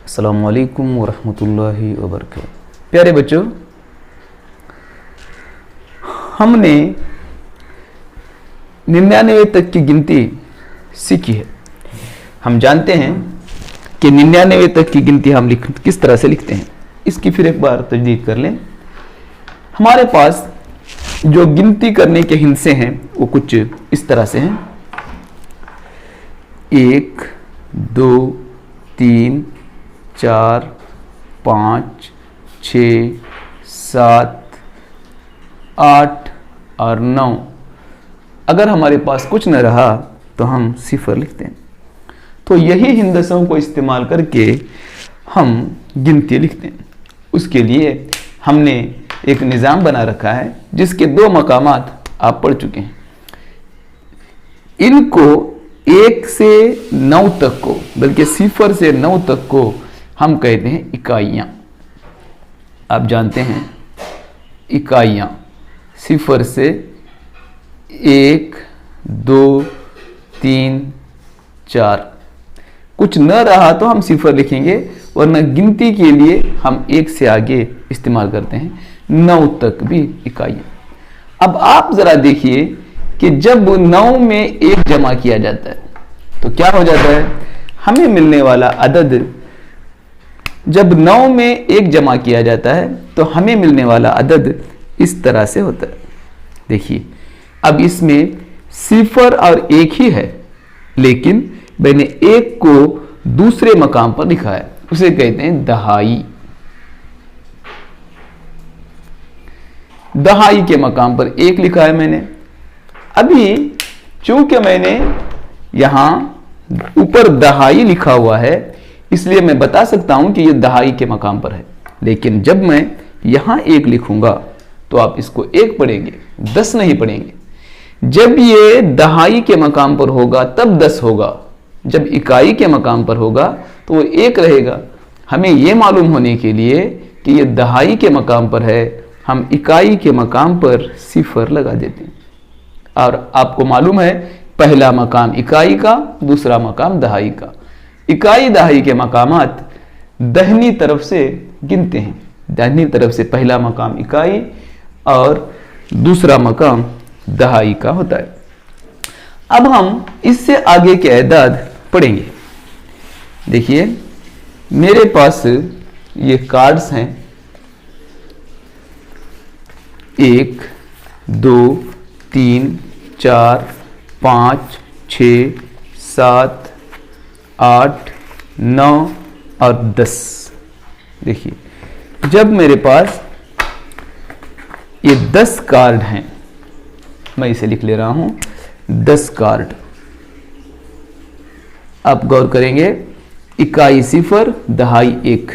अस्सलामु अलैकुम वरहमतुल्लाहि वबरकातुहू। प्यारे बच्चों, हमने 99 तक की गिनती सीखी है। हम जानते हैं कि 99 तक की गिनती हम किस तरह से लिखते हैं। इसकी फिर एक बार तजदीद कर लें। हमारे पास जो गिनती करने के हिस्से हैं वो कुछ इस तरह से हैं। 1 2 3 4 5 6 7 8 और 9। अगर हमारे पास कुछ न रहा तो हम सिफर लिखते हैं। तो यही हिंदसों को इस्तेमाल करके हम गिनती लिखते हैं। उसके लिए हमने एक निज़ाम बना रखा है जिसके 2 मकामात आप पढ़ चुके हैं। इनको 1 से 9 तक को, बल्कि 0 से 9 तक को हम कहते हैं इकाइयाँ। आप जानते हैं इकाइयाँ 0 से 1 2 3 4। कुछ न रहा तो हम 0 लिखेंगे, वरना गिनती के लिए हम 1 से आगे इस्तेमाल करते हैं। 9 तक भी इकाइयाँ। अब आप ज़रा देखिए कि जब 9 में 1 जमा किया जाता है तो क्या हो जाता है। हमें मिलने वाला अदद, जब 9 में 1 जमा किया जाता है तो हमें मिलने वाला अदद इस तरह से होता है। देखिए, अब इसमें 0 और 1 ही है, लेकिन मैंने 1 को दूसरे मकाम पर लिखा है। उसे कहते हैं दहाई। दहाई के मकाम पर 1 लिखा है मैंने। अभी चूंकि मैंने यहां ऊपर दहाई लिखा हुआ है, इसलिए मैं बता सकता हूं कि यह दहाई के मकाम पर है। लेकिन जब मैं यहां 1 लिखूंगा तो आप इसको 1 पढ़ेंगे, 10 नहीं पढ़ेंगे। जब ये दहाई के मकाम पर होगा तब 10 होगा। जब इकाई के मकाम पर होगा तो वो 1 रहेगा। हमें यह मालूम होने के लिए कि यह दहाई के मकाम पर है, हम इकाई के मकाम पर 0 लगा देते हैं। और आपको मालूम है, पहला मकाम इकाई का, दूसरा मकाम दहाई का। इकाई दहाई के मकामात दाहिनी तरफ से गिनते हैं। दाहिनी तरफ से पहला मकाम इकाई और दूसरा मकाम दहाई का होता है। अब हम इससे आगे के एदाद पढ़ेंगे। देखिए, मेरे पास ये कार्ड्स हैं। 1 2 3 4 5 6 7 8 9 और 10। देखिए, जब मेरे पास ये 10 कार्ड हैं, मैं इसे लिख ले रहा हूं 10 कार्ड। आप गौर करेंगे, इकाई 0, दहाई 1।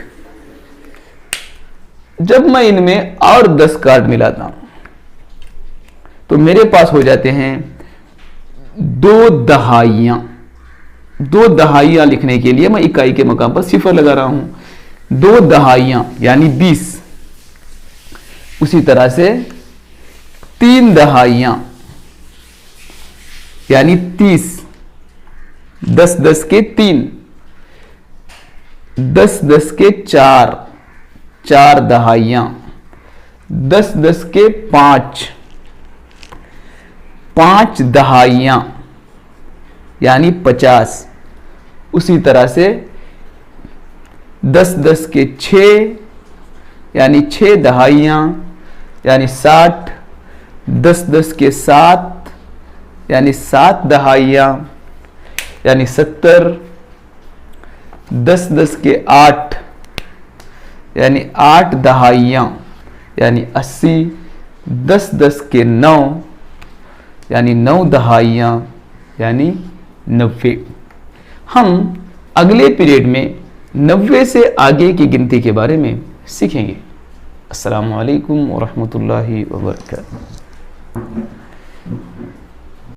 जब मैं इनमें और 10 कार्ड मिलाता हूं तो मेरे पास हो जाते हैं 2 दहाइयां। 2 दहाइयां लिखने के लिए मैं इकाई के मकाम पर 0 लगा रहा हूं। 2 दहाइयां यानी 20। उसी तरह से 3 दहाइयां यानी 30। 10 10 के 3, 10 10 के 4, 4 दहाइयां। 10 10 के 5, 5 दहाइयां यानी 50। उसी तरह से 10 10 के 6 यानी 6 दहाइयां यानी 60। 10 10 के 7 यानी 7 दहाइयां यानी 70। 10 10 के 8 यानी 8 दहाइयां यानी 80। 10 10 के 9 यानी 9 दहाइयां यानी 90। हम अगले पीरियड में 90 से आगे की गिनती के बारे में सीखेंगे। अस्सलामु अलैकुम वरहमतुल्लाहि वबरकातुहू।